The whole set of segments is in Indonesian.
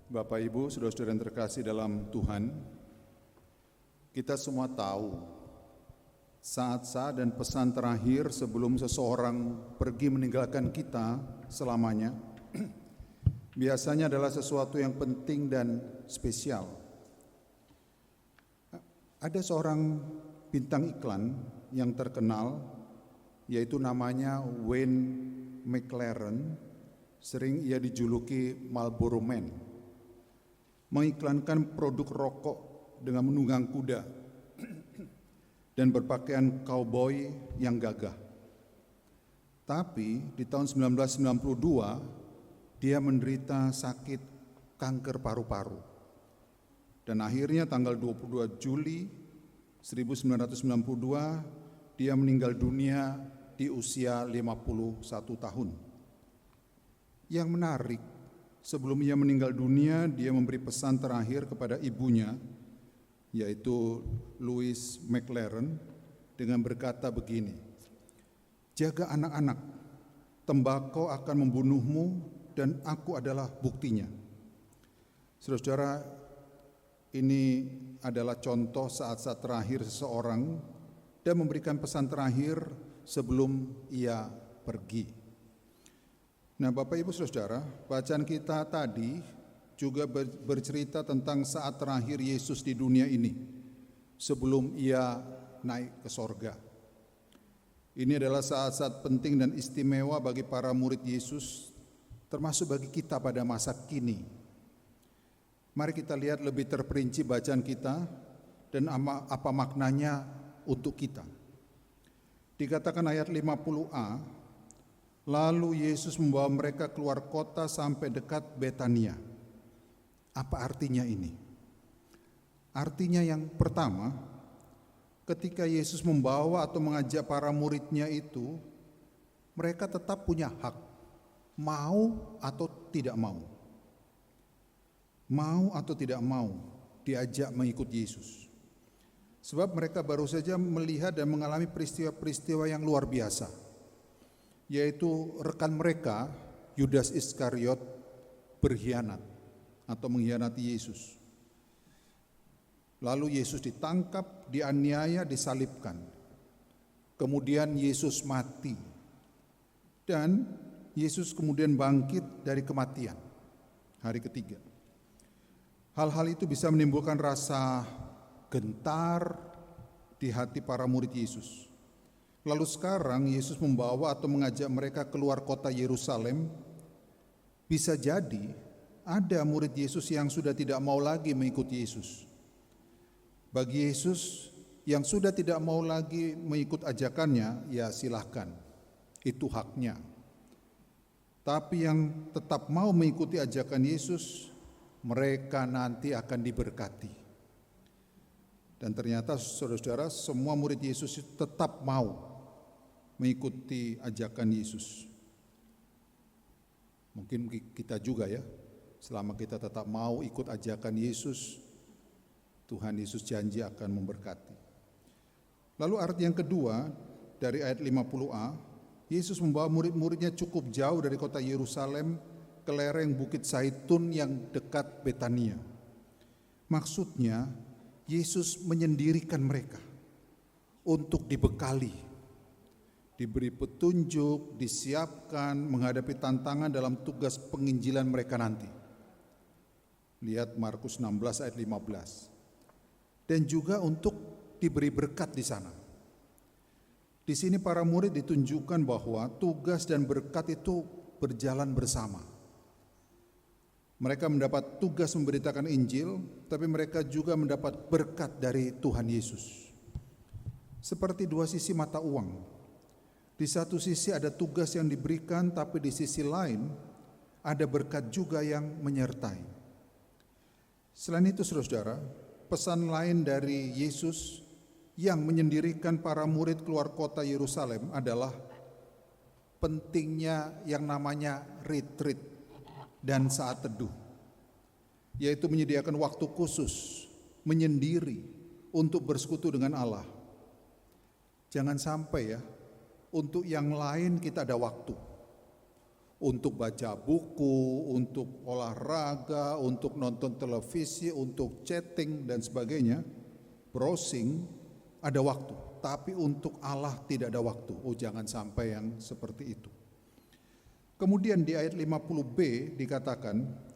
Bapak, Ibu, saudara-saudara yang terkasih dalam Tuhan, kita semua tahu saat-saat dan pesan terakhir sebelum seseorang pergi meninggalkan kita selamanya biasanya adalah sesuatu yang penting dan spesial. Ada seorang bintang iklan yang terkenal, yaitu namanya Wayne McLaren, sering ia dijuluki Marlboro Man, mengiklankan produk rokok dengan menunggang kuda dan berpakaian cowboy yang gagah. Tapi di tahun 1992 dia menderita sakit kanker paru-paru. Dan akhirnya tanggal 22 Juli 1992 dia meninggal dunia di usia 51 tahun. Yang menarik, sebelum ia meninggal dunia, dia memberi pesan terakhir kepada ibunya, yaitu Louise McLaren, dengan berkata begini, "Jaga anak-anak, tembakau akan membunuhmu dan aku adalah buktinya." Saudara-saudara, ini adalah contoh saat-saat terakhir seseorang dan memberikan pesan terakhir sebelum ia pergi. Nah, Bapak, Ibu, Saudara, bacaan kita tadi juga bercerita tentang saat terakhir Yesus di dunia ini sebelum ia naik ke sorga. Ini adalah saat-saat penting dan istimewa bagi para murid Yesus, termasuk bagi kita pada masa kini. Mari kita lihat lebih terperinci bacaan kita dan apa maknanya untuk kita. Dikatakan ayat 50a, lalu Yesus membawa mereka keluar kota sampai dekat Betania. Apa artinya ini? Artinya yang pertama, ketika Yesus membawa atau mengajak para muridnya itu, mereka tetap punya hak, mau atau tidak mau. Mau atau tidak mau diajak mengikut Yesus. Sebab mereka baru saja melihat dan mengalami peristiwa-peristiwa yang luar biasa, yaitu rekan mereka, Yudas Iskariot, berkhianat atau mengkhianati Yesus. Lalu Yesus ditangkap, dianiaya, disalibkan. Kemudian Yesus mati. Dan Yesus kemudian bangkit dari kematian hari ketiga. Hal-hal itu bisa menimbulkan rasa gentar di hati para murid Yesus. Lalu sekarang Yesus membawa atau mengajak mereka keluar kota Yerusalem. Bisa jadi ada murid Yesus yang sudah tidak mau lagi mengikuti Yesus. Bagi Yesus yang sudah tidak mau lagi mengikut ajakannya, ya silahkan, itu haknya. Tapi yang tetap mau mengikuti ajakan Yesus, mereka nanti akan diberkati. Dan ternyata saudara-saudara, semua murid Yesus tetap mau mengikuti ajakan Yesus. Mungkin kita juga ya, selama kita tetap mau ikut ajakan Yesus, Tuhan Yesus janji akan memberkati. Lalu arti yang kedua dari ayat 50a, Yesus membawa murid-muridnya cukup jauh dari kota Yerusalem ke lereng Bukit Zaitun yang dekat Betania. Maksudnya, Yesus menyendirikan mereka untuk dibekali, diberi petunjuk, disiapkan menghadapi tantangan dalam tugas penginjilan mereka nanti. Lihat Markus 16 ayat 15. Dan juga untuk diberi berkat di sana. Di sini para murid ditunjukkan bahwa tugas dan berkat itu berjalan bersama. Mereka mendapat tugas memberitakan Injil, tapi mereka juga mendapat berkat dari Tuhan Yesus. Seperti dua sisi mata uang. Di satu sisi ada tugas yang diberikan, tapi di sisi lain ada berkat juga yang menyertai. Selain itu, saudara, pesan lain dari Yesus yang menyendirikan para murid keluar kota Yerusalem adalah pentingnya yang namanya retreat dan saat teduh, yaitu menyediakan waktu khusus menyendiri untuk bersekutu dengan Allah. Jangan sampai ya, untuk yang lain kita ada waktu, untuk baca buku, untuk olahraga, untuk nonton televisi, untuk chatting dan sebagainya, browsing, ada waktu. Tapi untuk Allah tidak ada waktu. Oh, jangan sampai yang seperti itu. Kemudian di ayat 50b dikatakan,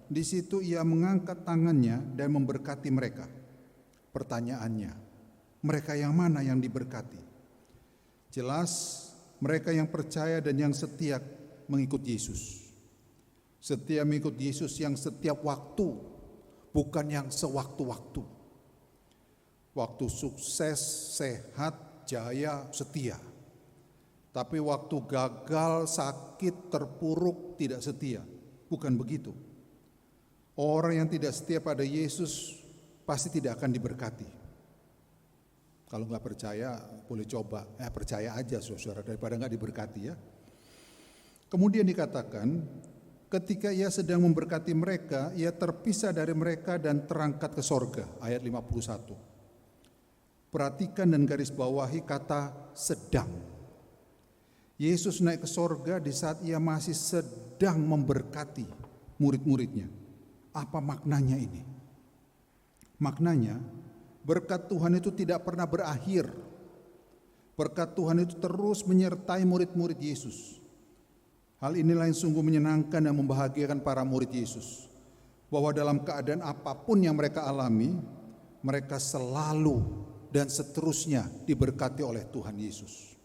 di situ ia mengangkat tangannya dan memberkati mereka. Pertanyaannya, mereka yang mana yang diberkati? Jelas mereka yang percaya dan yang setia mengikut Yesus. Setia mengikut Yesus yang setiap waktu, bukan yang sewaktu-waktu. Waktu sukses, sehat, jaya, setia. Tapi waktu gagal, sakit, terpuruk, tidak setia. Bukan begitu. Orang yang tidak setia pada Yesus pasti tidak akan diberkati. Kalau nggak percaya, boleh coba. Percaya aja, saudara, daripada nggak diberkati ya. Kemudian dikatakan, ketika ia sedang memberkati mereka, ia terpisah dari mereka dan terangkat ke sorga. Ayat 51. Perhatikan dan garis bawahi kata sedang. Yesus naik ke sorga di saat ia masih sedang memberkati murid-muridnya. Apa maknanya ini? Maknanya, berkat Tuhan itu tidak pernah berakhir. Berkat Tuhan itu terus menyertai murid-murid Yesus. Hal inilah yang sungguh menyenangkan dan membahagiakan para murid Yesus. Bahwa dalam keadaan apapun yang mereka alami, mereka selalu dan seterusnya diberkati oleh Tuhan Yesus.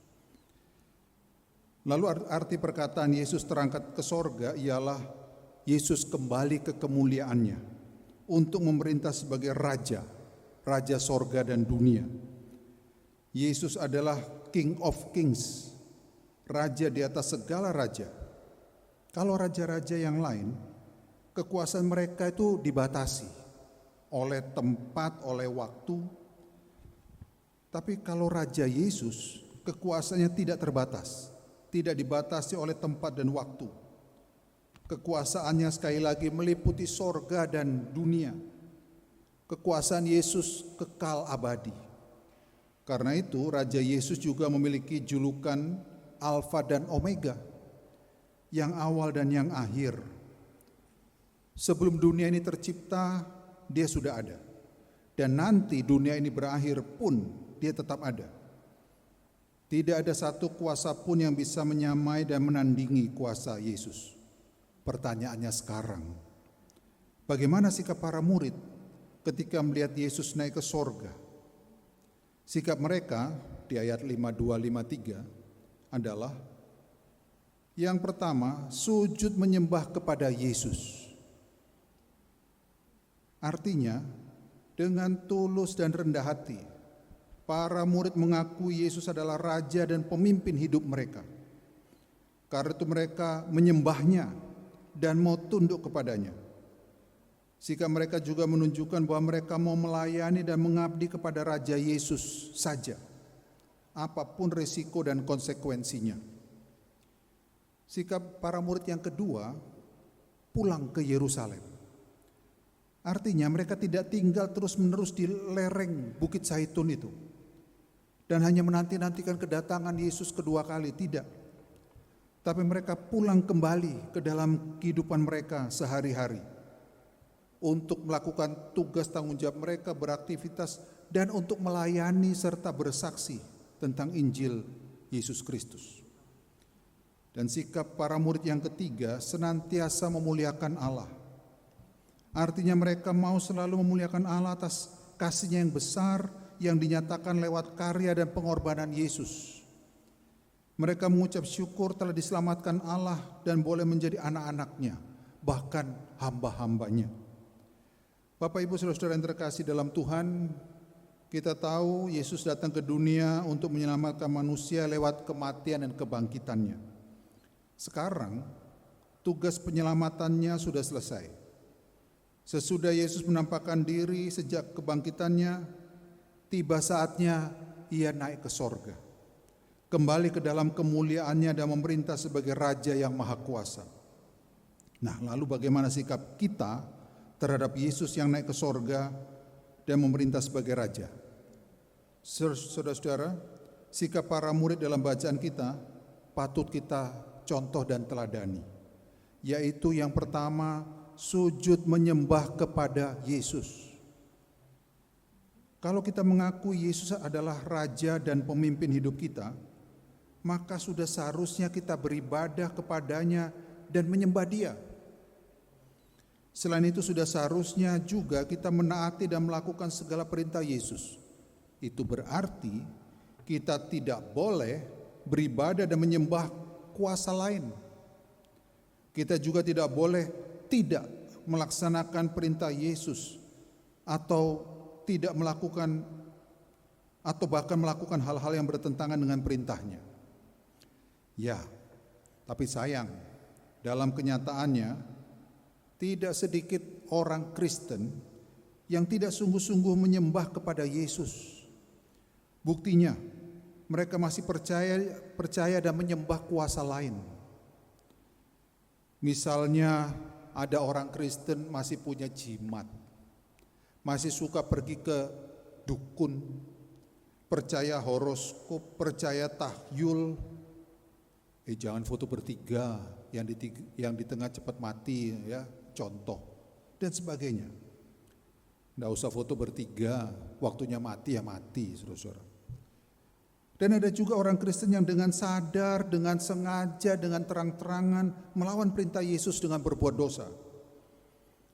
Lalu arti perkataan Yesus terangkat ke sorga ialah Yesus kembali ke kemuliaannya untuk memerintah sebagai Raja sorga dan dunia. Yesus adalah King of Kings, Raja di atas segala raja. Kalau raja-raja yang lain, kekuasaan mereka itu dibatasi oleh tempat, oleh waktu. Tapi kalau Raja Yesus, kekuasaannya tidak terbatas, tidak dibatasi oleh tempat dan waktu. Kekuasaannya sekali lagi meliputi sorga dan dunia. Kekuasaan Yesus kekal abadi. Karena itu Raja Yesus juga memiliki julukan Alfa dan Omega, yang awal dan yang akhir. Sebelum dunia ini tercipta, dia sudah ada. Dan nanti dunia ini berakhir pun dia tetap ada. Tidak ada satu kuasa pun yang bisa menyamai dan menandingi kuasa Yesus. Pertanyaannya sekarang, bagaimana sikap para murid ketika melihat Yesus naik ke sorga? Sikap mereka di ayat 52-53 adalah, yang pertama, sujud menyembah kepada Yesus. Artinya, dengan tulus dan rendah hati, para murid mengakui Yesus adalah Raja dan pemimpin hidup mereka. Karena itu mereka menyembahnya dan mau tunduk kepadanya. Sikap mereka juga menunjukkan bahwa mereka mau melayani dan mengabdi kepada Raja Yesus saja, apapun risiko dan konsekuensinya. Sikap para murid yang kedua, pulang ke Yerusalem. Artinya mereka tidak tinggal terus-menerus di lereng Bukit Zaitun itu dan hanya menanti-nantikan kedatangan Yesus kedua kali, tidak. Tapi mereka pulang kembali ke dalam kehidupan mereka sehari-hari untuk melakukan tugas tanggung jawab mereka, beraktivitas, dan untuk melayani serta bersaksi tentang Injil Yesus Kristus. Dan sikap para murid yang ketiga senantiasa memuliakan Allah. Artinya mereka mau selalu memuliakan Allah atas kasih-Nya yang besar yang dinyatakan lewat karya dan pengorbanan Yesus. Mereka mengucap syukur telah diselamatkan Allah dan boleh menjadi anak-anak-Nya, bahkan hamba-hambanya. Bapak Ibu Saudara-saudara yang terkasih dalam Tuhan, kita tahu Yesus datang ke dunia untuk menyelamatkan manusia lewat kematian dan kebangkitannya. Sekarang tugas penyelamatannya sudah selesai. Sesudah Yesus menampakkan diri sejak kebangkitannya, tiba saatnya ia naik ke sorga, kembali ke dalam kemuliaannya dan memerintah sebagai Raja yang Maha Kuasa. Nah, lalu bagaimana sikap kita terhadap Yesus yang naik ke sorga dan memerintah sebagai Raja? Saudara-saudara, sikap para murid dalam bacaan kita patut kita contoh dan teladani. yaitu yang pertama, sujud menyembah kepada Yesus. Kalau kita mengaku Yesus adalah Raja dan pemimpin hidup kita, maka sudah seharusnya kita beribadah kepadanya dan menyembah Dia. Selain itu sudah seharusnya juga kita menaati dan melakukan segala perintah Yesus. Itu berarti kita tidak boleh beribadah dan menyembah kuasa lain. Kita juga tidak boleh tidak melaksanakan perintah Yesus atau tidak melakukan atau bahkan melakukan hal-hal yang bertentangan dengan perintahnya. Ya, tapi sayang, dalam kenyataannya tidak sedikit orang Kristen yang tidak sungguh-sungguh menyembah kepada Yesus. Buktinya, mereka masih percaya dan menyembah kuasa lain. Misalnya ada orang Kristen masih punya jimat, masih suka pergi ke dukun, percaya horoskop, percaya tahyul. Jangan foto bertiga, yang di tengah cepat mati, ya, contoh, dan sebagainya. Nggak usah foto bertiga, waktunya mati ya mati, saudara-saudara. Dan ada juga orang Kristen yang dengan sadar, dengan sengaja, dengan terang-terangan melawan perintah Yesus dengan berbuat dosa.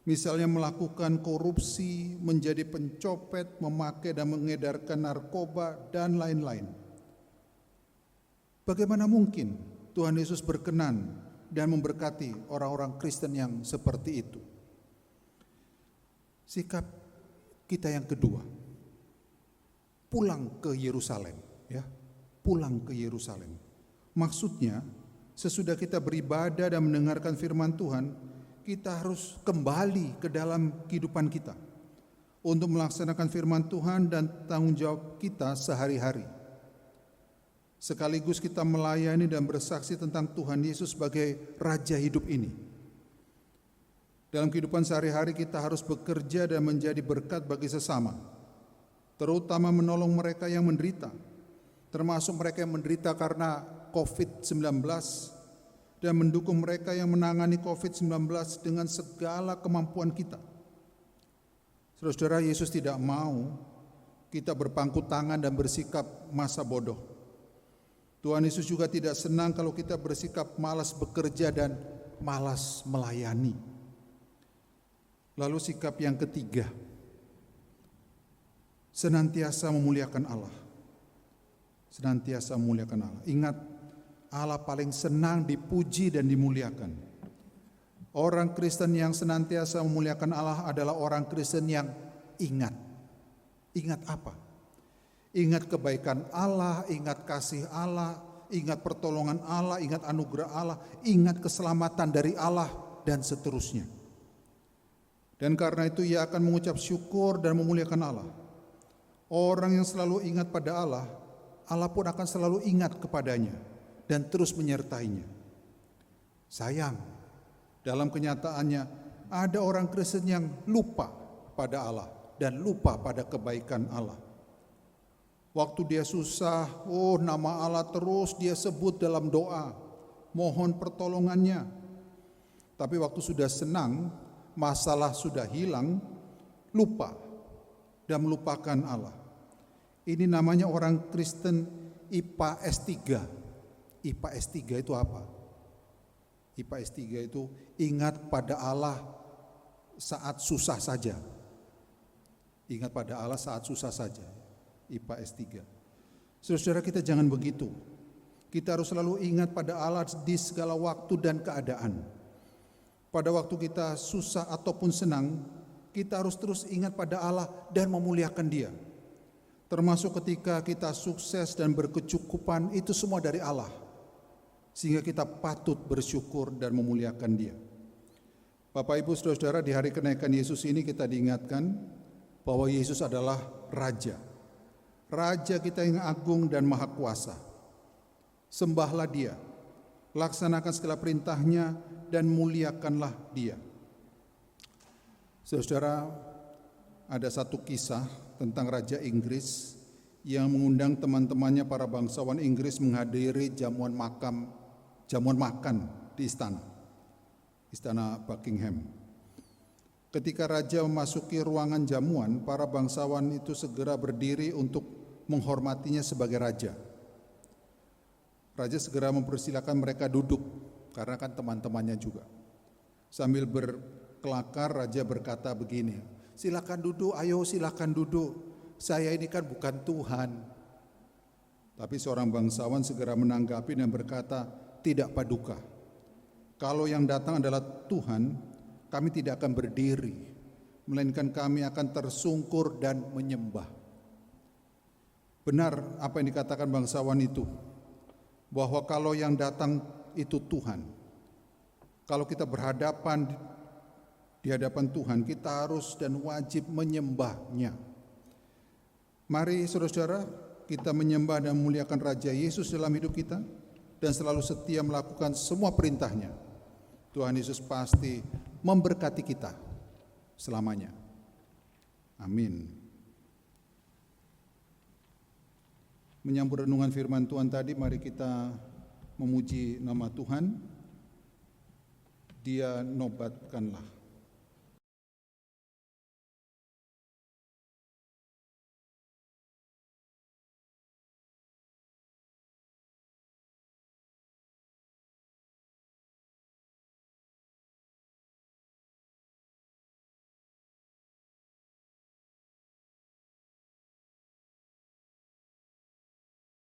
Misalnya melakukan korupsi, menjadi pencopet, memakai dan mengedarkan narkoba, dan lain-lain. Bagaimana mungkin Tuhan Yesus berkenan dan memberkati orang-orang Kristen yang seperti itu? Sikap kita yang kedua, pulang ke Yerusalem, ya, pulang ke Yerusalem. Maksudnya, sesudah kita beribadah dan mendengarkan firman Tuhan, kita harus kembali ke dalam kehidupan kita untuk melaksanakan firman Tuhan dan tanggung jawab kita sehari-hari. Sekaligus kita melayani dan bersaksi tentang Tuhan Yesus sebagai Raja hidup ini. Dalam kehidupan sehari-hari kita harus bekerja dan menjadi berkat bagi sesama, terutama menolong mereka yang menderita, termasuk mereka yang menderita karena COVID-19, dan mendukung mereka yang menangani COVID-19 dengan segala kemampuan kita. Saudara-saudara, Yesus tidak mau kita berpangku tangan dan bersikap masa bodoh. Tuhan Yesus juga tidak senang kalau kita bersikap malas bekerja dan malas melayani. Lalu sikap yang ketiga, senantiasa memuliakan Allah. Senantiasa memuliakan Allah. Ingat, Allah paling senang dipuji dan dimuliakan. Orang Kristen yang senantiasa memuliakan Allah adalah orang Kristen yang ingat. Ingat apa? Ingat kebaikan Allah, ingat kasih Allah, ingat pertolongan Allah, ingat anugerah Allah, ingat keselamatan dari Allah, dan seterusnya. Dan karena itu ia akan mengucap syukur dan memuliakan Allah. Orang yang selalu ingat pada Allah, Allah pun akan selalu ingat kepadanya dan terus menyertainya. Sayang, dalam kenyataannya ada orang Kristen yang lupa pada Allah dan lupa pada kebaikan Allah. Waktu dia susah, nama Allah terus dia sebut dalam doa, mohon pertolongannya. Tapi waktu sudah senang, masalah sudah hilang, lupa dan melupakan Allah. Ini namanya orang Kristen IPA S3. IPA S3 itu apa? IPA S3 itu ingat pada Allah saat susah saja. Ingat pada Allah saat susah saja. IPA S3. Saudara-saudara, kita jangan begitu. Kita harus selalu ingat pada Allah di segala waktu dan keadaan. Pada waktu kita susah ataupun senang, kita harus terus ingat pada Allah dan memuliakan Dia. Termasuk ketika kita sukses dan berkecukupan, itu semua dari Allah. Sehingga kita patut bersyukur dan memuliakan Dia. Bapak Ibu Saudara-saudara, di hari kenaikan Yesus ini kita diingatkan bahwa Yesus adalah Raja. Raja kita yang agung dan maha kuasa. Sembahlah Dia, laksanakan segala perintahnya dan muliakanlah Dia. Saudara, ada satu kisah tentang Raja Inggris yang mengundang teman-temannya para bangsawan Inggris menghadiri jamuan makan di istana. Istana Buckingham. Ketika raja memasuki ruangan jamuan, para bangsawan itu segera berdiri untuk menghormatinya sebagai raja. Raja segera mempersilakan mereka duduk, karena kan teman-temannya juga. Sambil berkelakar, raja berkata begini, "Silakan duduk, ayo silakan duduk. Saya ini kan bukan Tuhan." Tapi seorang bangsawan segera menanggapi dan berkata, "Tidak Paduka. Kalau yang datang adalah Tuhan, kami tidak akan berdiri, melainkan kami akan tersungkur dan menyembah." Benar apa yang dikatakan bangsawan itu, bahwa kalau yang datang itu Tuhan, kalau kita berhadapan di hadapan Tuhan, kita harus dan wajib menyembahnya. Mari saudara-saudara, kita menyembah dan memuliakan Raja Yesus dalam hidup kita dan selalu setia melakukan semua perintahnya. Tuhan Yesus pasti memberkati kita selamanya. Amin. Menyambut renungan firman Tuhan tadi, mari kita memuji nama Tuhan. Dia nobatkanlah